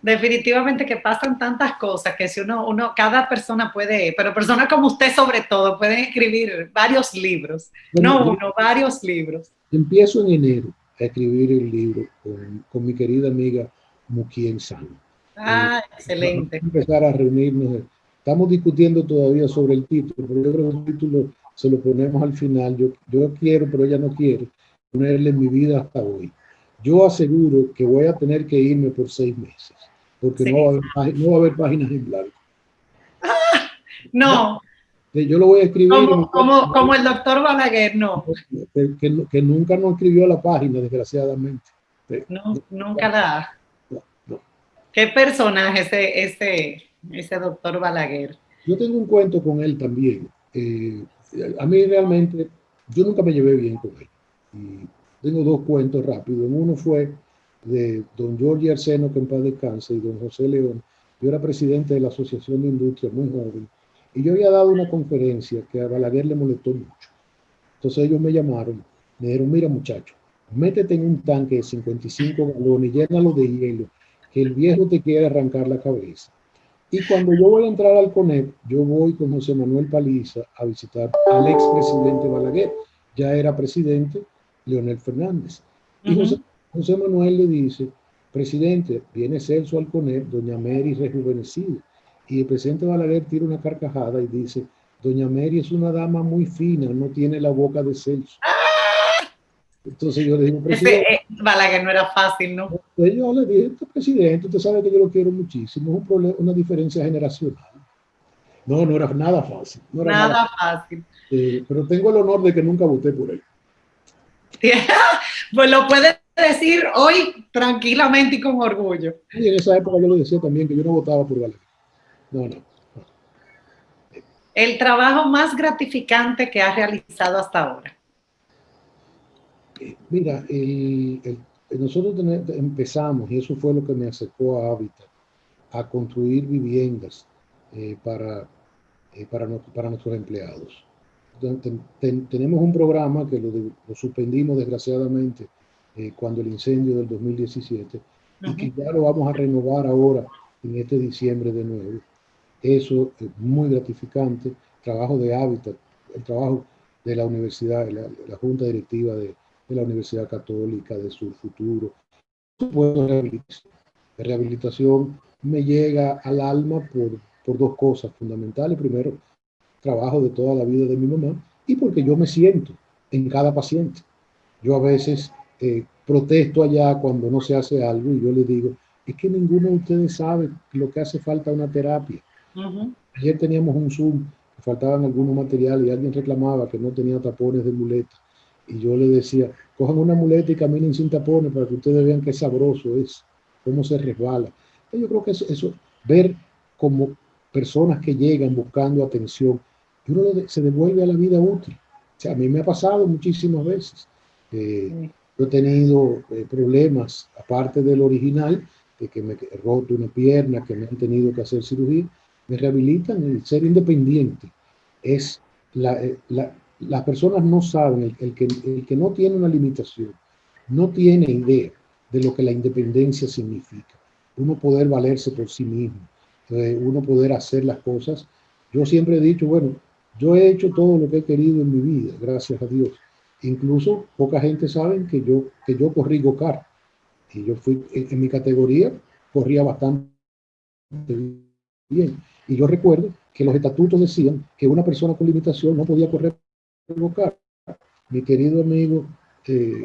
Definitivamente que pasan tantas cosas que si cada persona puede, pero personas como usted sobre todo, pueden escribir varios libros. Bueno, varios libros. Empiezo en enero a escribir el libro con mi querida amiga Muquien San. Excelente. Vamos a empezar a reunirnos. Estamos discutiendo todavía sobre el título, pero yo creo que el título se lo ponemos al final. Yo quiero, pero ella no quiere, ponerle Mi vida hasta hoy. Yo aseguro que voy a tener que irme por 6 meses, porque sí, no va a haber páginas en blanco. No. Yo lo voy a escribir. Como el doctor Balaguer, no. Que nunca nos escribió la página, desgraciadamente. No, nunca la... No. ¿Qué personaje ese doctor Balaguer? Yo tengo un cuento con él también. A mí realmente, yo nunca me llevé bien con él. Y tengo 2 cuentos rápidos. Uno fue de don Jorge Arseno, que en paz descanse, y don José León. Yo era presidente de la Asociación de Industria, muy joven, y yo había dado una conferencia que a Balaguer le molestó mucho. Entonces ellos me llamaron, me dijeron, mira muchacho, métete en un tanque de 55 galones, llénalo de hielo, que el viejo te quiere arrancar la cabeza. Y cuando yo voy a entrar al CONEP, yo voy con José Manuel Paliza a visitar al expresidente Balaguer. Ya era presidente Leonel Fernández. Y José Manuel le dice, presidente, viene Celso al CONEP, doña Mary rejuvenecida. Y el presidente Balaguer tira una carcajada y dice, doña Mary es una dama muy fina, no tiene la boca de Celso. Entonces yo le digo, presidente. Balaguer no era fácil, ¿no? Yo le dije, presidente, usted sabe que yo lo quiero muchísimo, es un problema, una diferencia generacional. No, no era nada fácil. No era nada fácil. Pero tengo el honor de que nunca voté por él. Pues lo puedes decir hoy tranquilamente y con orgullo. Y en esa época yo lo decía también, que yo no votaba por Balaguer. No. El trabajo más gratificante que has realizado hasta ahora. Mira, nosotros empezamos, y eso fue lo que me acercó a Hábitat, a construir viviendas para nuestros empleados. Tenemos un programa que lo suspendimos desgraciadamente cuando el incendio del 2017 y que ya lo vamos a renovar ahora en este diciembre de nuevo. Eso es muy gratificante. Trabajo de Hábitat, el trabajo de la universidad, la junta directiva de la Universidad Católica, de Sur Futuro. De rehabilitación me llega al alma por dos cosas fundamentales. Primero, trabajo de toda la vida de mi mamá y porque yo me siento en cada paciente. Yo a veces protesto allá cuando no se hace algo y yo le digo, es que ninguno de ustedes sabe lo que hace falta una terapia. Ayer teníamos un Zoom, faltaban algunos materiales y alguien reclamaba que no tenía tapones de muleta. Y yo le decía, cojan una muleta y caminen sin tapones para que ustedes vean qué sabroso es, cómo se resbala. Y yo creo que eso, ver como personas que llegan buscando atención, y uno se devuelve a la vida útil. O sea, a mí me ha pasado muchísimas veces. Yo he tenido problemas, aparte del original, de que me he roto una pierna, que me han tenido que hacer cirugía, me rehabilitan. El ser independiente es las personas no saben, el que no tiene una limitación, no tiene idea de lo que la independencia significa. Uno poder valerse por sí mismo, uno poder hacer las cosas. Yo siempre he dicho, bueno, yo he hecho todo lo que he querido en mi vida, gracias a Dios. Incluso poca gente sabe que yo corrí go-kart. Y yo fui, en mi categoría, corría bastante bien. Y yo recuerdo que los estatutos decían que una persona con limitación no podía correr go-kart. Mi querido amigo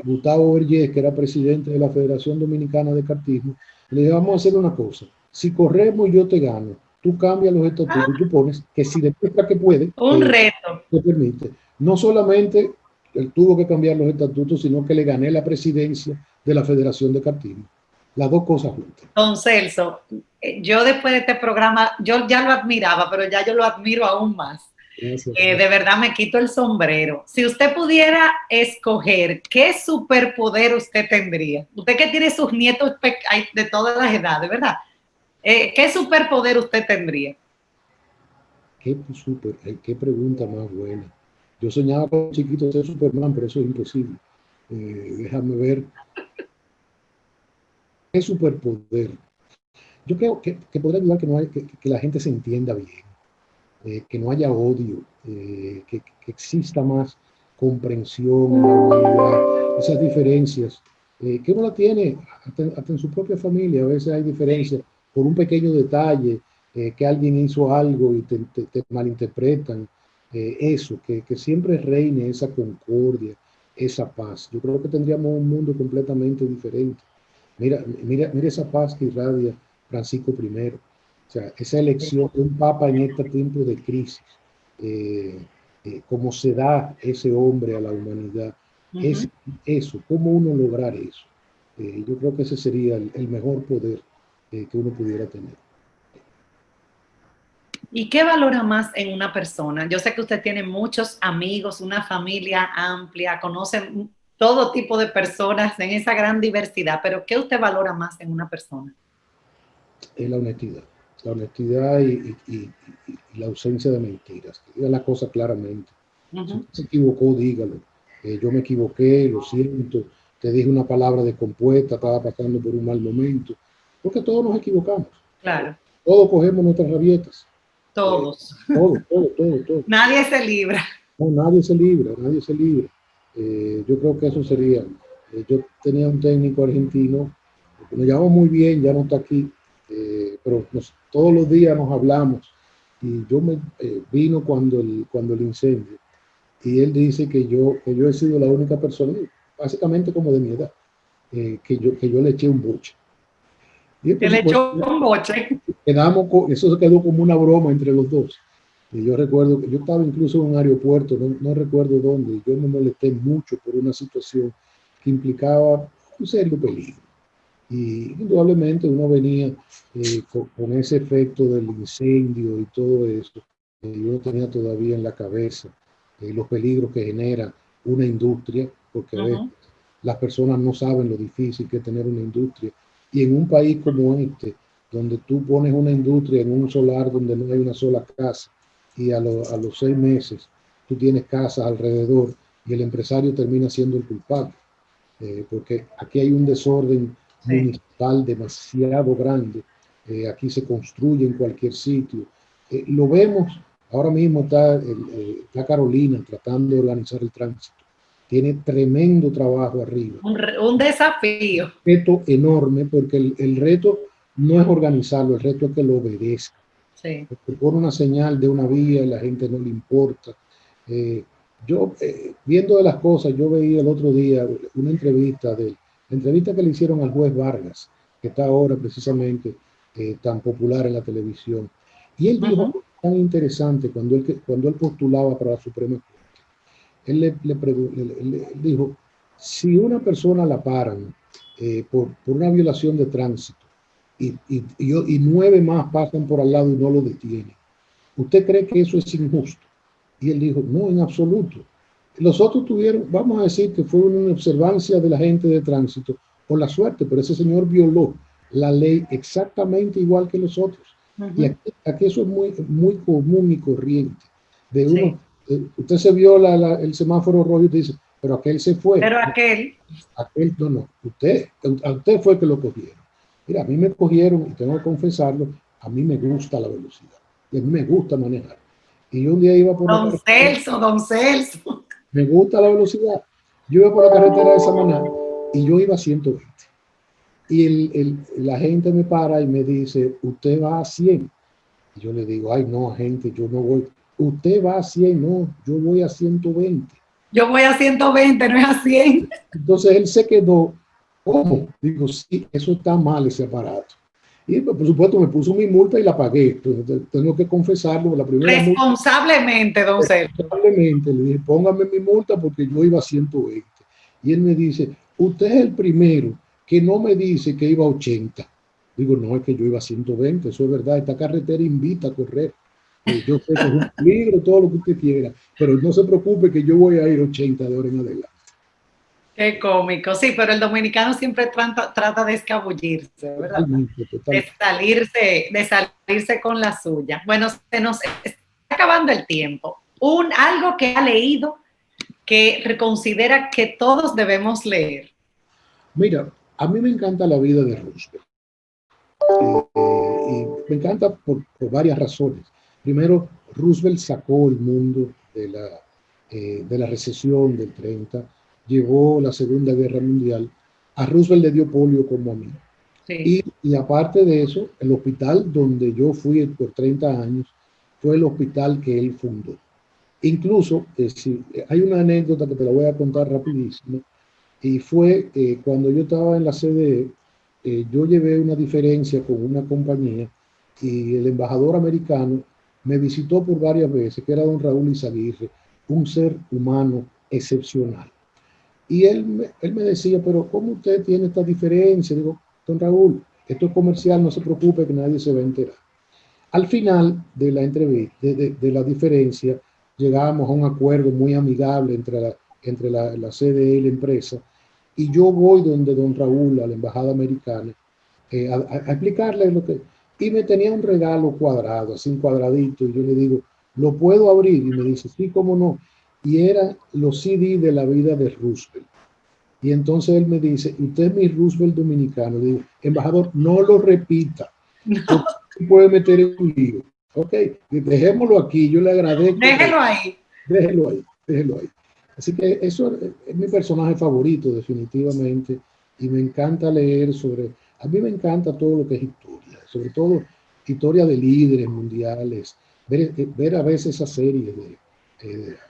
Gustavo Vergés, que era presidente de la Federación Dominicana de Kartismo, le dije, vamos a hacer una cosa. Si corremos yo te gano, tú cambias los estatutos, tú pones que si demuestra que puede, un reto, te permite. No solamente él tuvo que cambiar los estatutos, sino que le gané la presidencia de la Federación de Kartismo. Las dos cosas juntas. Don Celso, yo después de este programa, yo ya lo admiraba, pero ya yo lo admiro aún más. De verdad me quito el sombrero. Si usted pudiera escoger, ¿qué superpoder usted tendría? Usted que tiene sus nietos de todas las edades, ¿verdad? ¿Qué superpoder usted tendría? Qué pregunta más buena. Yo soñaba con chiquito ser Superman, pero eso es imposible. Déjame ver. ¿Qué superpoder? Yo creo que podría ayudar que la gente se entienda bien, que no haya odio, que exista más comprensión en la humanidad, esas diferencias, que uno la tiene hasta en su propia familia. A veces hay diferencias por un pequeño detalle, que alguien hizo algo y te malinterpretan. Eso, que siempre reine esa concordia, esa paz. Yo creo que tendríamos un mundo completamente diferente. Mira esa paz que irradia Francisco I. O sea, esa elección de un papa en este tiempo de crisis, cómo se da ese hombre a la humanidad, es eso, cómo uno lograr eso. Yo creo que ese sería el mejor poder que uno pudiera tener. ¿Y qué valora más en una persona? Yo sé que usted tiene muchos amigos, una familia amplia, conoce todo tipo de personas en esa gran diversidad, pero ¿qué usted valora más en una persona? Es la honestidad y la ausencia de mentiras. Que diga la cosa claramente. Si usted se equivocó, dígalo. Yo me equivoqué, lo siento, te dije una palabra descompuesta, estaba pasando por un mal momento, porque todos nos equivocamos. Claro. Todos cogemos nuestras rabietas. Todos. Todo. Nadie se libra. No, nadie se libra, nadie se libra. Yo creo que eso sería. Yo tenía un técnico argentino que nos llevaba muy bien, ya no está aquí, pero todos los días nos hablamos. Y yo vino cuando el incendio. Y él dice que yo he sido la única persona, básicamente como de mi edad, que yo le eché un boche. Y que le echó un boche. Eso se quedó como una broma entre los dos. Y yo recuerdo que yo estaba incluso en un aeropuerto, no recuerdo dónde, y yo me molesté mucho por una situación que implicaba un serio peligro. Y indudablemente uno venía con ese efecto del incendio y todo eso, y uno tenía todavía en la cabeza los peligros que genera una industria, porque a veces las personas no saben lo difícil que es tener una industria. Y en un país como este, donde tú pones una industria en un solar donde no hay una sola casa, y a los 6 meses tú tienes casas alrededor y el empresario termina siendo el culpable, porque aquí hay un desorden municipal demasiado grande, aquí se construye en cualquier sitio. Lo vemos, ahora mismo está Carolina tratando de organizar el tránsito, tiene tremendo trabajo arriba. Un desafío. Un reto enorme, porque el reto no es organizarlo, el reto es que lo obedezca. Sí. Porque pone una señal de una vía y la gente no le importa. Yo, viendo de las cosas, yo veía el otro día una entrevista la entrevista que le hicieron al juez Vargas, que está ahora precisamente tan popular en la televisión. Y él dijo algo tan interesante cuando él postulaba para la Suprema Corte. Él le dijo, si una persona la paran por una violación de tránsito y 9 más pasan por al lado y no lo detienen, ¿usted cree que eso es injusto? Y él dijo, no, en absoluto. Los otros tuvieron, vamos a decir que fue una observancia de la gente de tránsito por la suerte, pero ese señor violó la ley exactamente igual que los otros. Y aquí eso es muy común y corriente. De uno, usted se viola el semáforo rojo y usted dice, pero aquel se fue. Pero aquel no, a usted fue que lo cogieron. Mira, a mí me cogieron, y tengo que confesarlo, a mí me gusta la velocidad. Y a mí me gusta manejar. Y yo un día iba por Don Celso. Me gusta la velocidad. Yo iba por la carretera de Samaná y yo iba a 120. Y la gente me para y me dice, usted va a 100. Y yo le digo, ay no, gente, yo no voy. Usted va a 100, no, yo voy a 120. Yo voy a 120, no es a 100. Entonces él se quedó, ¿cómo? Digo, sí, eso está mal, ese aparato. Y por supuesto me puso mi multa y la pagué. Entonces, tengo que confesarlo. La primera responsablemente, don Celso. Responsablemente, le dije, póngame mi multa porque yo iba a 120. Y él me dice, usted es el primero que no me dice que iba a 80. Digo, no, es que yo iba a 120, eso es verdad. Esta carretera invita a correr. Yo sé que es un peligro, todo lo que usted quiera, pero no se preocupe que yo voy a ir 80 de ahora en adelante. Qué cómico, sí, pero el dominicano siempre trata de escabullirse, ¿verdad? Totalmente. De salirse con la suya. Bueno, se nos está acabando el tiempo. Algo que ha leído que considera que todos debemos leer. Mira, a mí me encanta la vida de Roosevelt. Y me encanta por varias razones. Primero, Roosevelt sacó el mundo de la recesión del 30, llevó la Segunda Guerra Mundial. A Roosevelt le dio polio como a mí. Sí. Y aparte de eso, el hospital donde yo fui por 30 años fue el hospital que él fundó. Incluso, hay una anécdota que te la voy a contar rapidísimo, y fue cuando yo estaba en la CDE, yo llevé una diferencia con una compañía y el embajador americano me visitó por varias veces, que era don Raúl Izaguirre, un ser humano excepcional. Y él me decía, pero ¿cómo usted tiene esta diferencia? Digo, don Raúl, esto es comercial, no se preocupe que nadie se va a enterar. Al final de la entrevista, de la diferencia, llegábamos a un acuerdo muy amigable entre entre la CDE y la empresa, y yo voy donde don Raúl, a la embajada americana, a explicarle lo que... Y me tenía un regalo cuadrado, así un cuadradito, y yo le digo, ¿lo puedo abrir? Y me dice, sí, cómo no. Y era los CD de la vida de Roosevelt. Y entonces él me dice, usted es mi Roosevelt dominicano. Le digo, embajador, no lo repita, No, porque puede meter en un lío. Ok, dejémoslo aquí, yo le agradezco. déjelo ahí. Déjelo ahí, déjelo ahí. Así que eso es mi personaje favorito, definitivamente, y me encanta leer sobre, a mí me encanta todo lo que es historia, sobre todo historia de líderes mundiales, ver a veces esa serie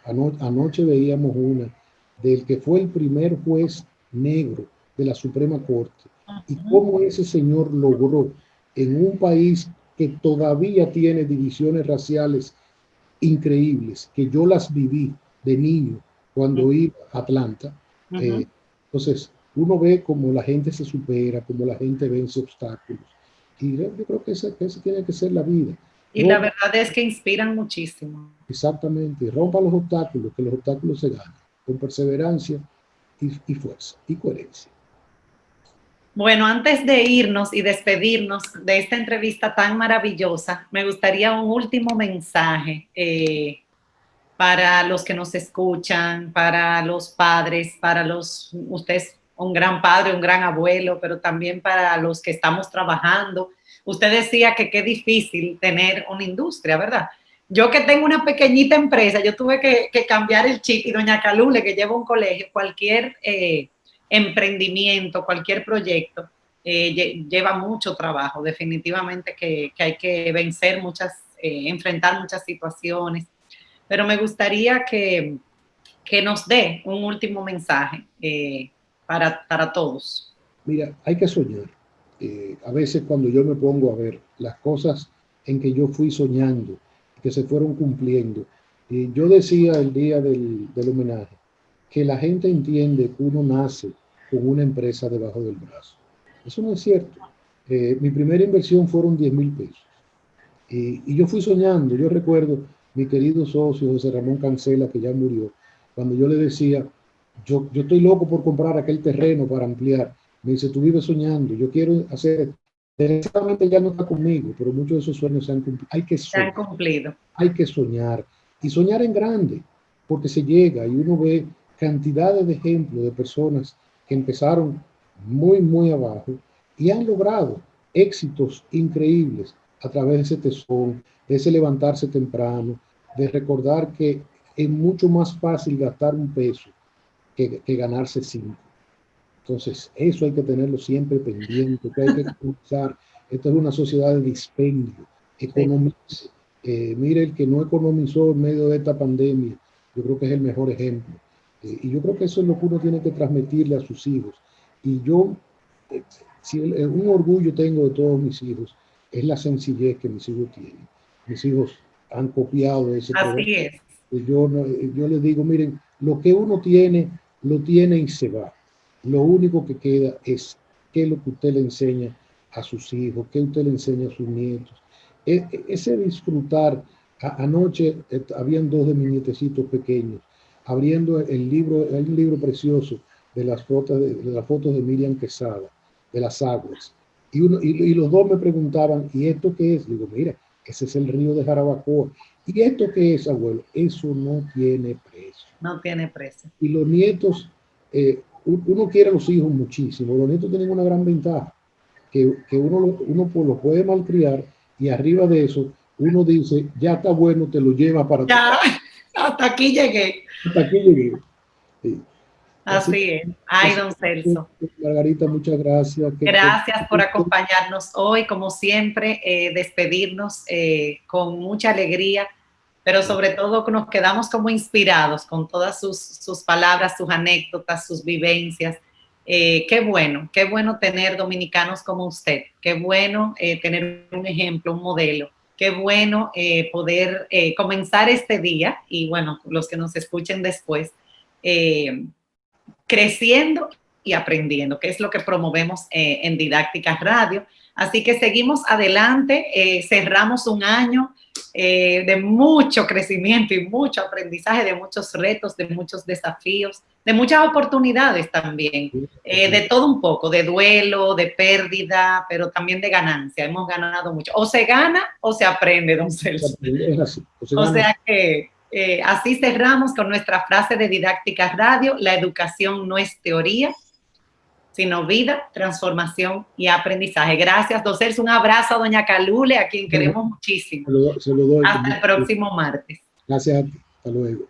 anoche veíamos una del que fue el primer juez negro de la Suprema Corte, y cómo ese señor logró en un país que todavía tiene divisiones raciales increíbles, que yo las viví de niño cuando iba a Atlanta. Entonces, uno ve cómo la gente se supera, cómo la gente vence obstáculos. Y yo creo que esa tiene que ser la vida. Y la verdad es que inspiran muchísimo. Exactamente, rompa los obstáculos, que los obstáculos se ganan, con perseverancia y fuerza y coherencia. Bueno, antes de irnos y despedirnos de esta entrevista tan maravillosa, me gustaría un último mensaje para los que nos escuchan, para los padres, usted es un gran padre, un gran abuelo, pero también para los que estamos trabajando. Usted decía que qué difícil tener una industria, ¿verdad? Yo que tengo una pequeñita empresa, yo tuve que cambiar el chip, y doña Calule, que lleva un colegio, cualquier emprendimiento, cualquier proyecto, lleva mucho trabajo, definitivamente que hay que vencer enfrentar muchas situaciones, pero me gustaría que nos dé un último mensaje para todos. Mira, hay que soñar. A veces cuando yo me pongo a ver las cosas en que yo fui soñando, que se fueron cumpliendo, yo decía el día del homenaje, que la gente entiende que uno nace con una empresa debajo del brazo. Eso no es cierto. Mi primera inversión fueron 10,000 pesos. Y yo fui soñando. Yo recuerdo mi querido socio José Ramón Cancela, que ya murió, cuando yo le decía, yo estoy loco por comprar aquel terreno para ampliar. Me dice, tú vives soñando, yo quiero hacer. Desgraciadamente ya no está conmigo, pero muchos de esos sueños se han cumplido. Hay que soñar. Se han cumplido. Hay que soñar. Y soñar en grande, porque se llega y uno ve cantidades de ejemplos de personas que empezaron muy, muy abajo y han logrado éxitos increíbles a través de ese tesón, de ese levantarse temprano, de recordar que es mucho más fácil gastar un peso que ganarse 5. Entonces, eso hay que tenerlo siempre pendiente, que hay que usar. Esta es una sociedad de dispendio. Economice. Mire, el que no economizó en medio de esta pandemia, yo creo que es el mejor ejemplo. Y yo creo que eso es lo que uno tiene que transmitirle a sus hijos. Y yo, si un orgullo tengo de todos mis hijos, es la sencillez que mis hijos tienen. Mis hijos han copiado ese programa. Así es. Yo les digo, miren, lo que uno tiene, lo tiene y se va. Lo único que queda es qué es lo que usted le enseña a sus hijos, qué usted le enseña a sus nietos. Ese disfrutar. Anoche habían 2 de mis nietecitos pequeños abriendo el libro, hay un libro precioso de las fotos de Miriam Quesada, de las aguas. Y los 2 me preguntaban, ¿y esto qué es? Digo, mira, ese es el río de Jarabacoa. ¿Y esto qué es, abuelo? Eso no tiene precio. No tiene precio. Y los nietos, uno quiere a los hijos muchísimo. Los nietos tienen una gran ventaja, que uno los puede malcriar y arriba de eso, uno dice, ya está bueno, te lo lleva para tu casa. Hasta aquí llegué. Hasta aquí llegué. Sí. Así es. Ay, don Celso. Margarita, muchas gracias. Gracias por acompañarnos hoy, como siempre, despedirnos con mucha alegría, pero sobre todo nos quedamos como inspirados con todas sus palabras, sus anécdotas, sus vivencias. Qué bueno tener dominicanos como usted, qué bueno tener un ejemplo, un modelo, qué bueno poder comenzar este día y bueno, los que nos escuchen después, creciendo y aprendiendo, que es lo que promovemos en Didácticas Radio. Así que seguimos adelante, cerramos un año de mucho crecimiento y mucho aprendizaje, de muchos retos, de muchos desafíos, de muchas oportunidades también, de todo un poco, de duelo, de pérdida, pero también de ganancia. Hemos ganado mucho. O se gana o se aprende, don Celso. Es así. O sea que así cerramos con nuestra frase de Didáctica Radio: la educación no es teoría, sino vida, transformación y aprendizaje. Gracias, don Celso. Un abrazo a doña Calule, a quien queremos muchísimo. Se lo doy. Hasta el próximo martes. Gracias a ti. Hasta luego.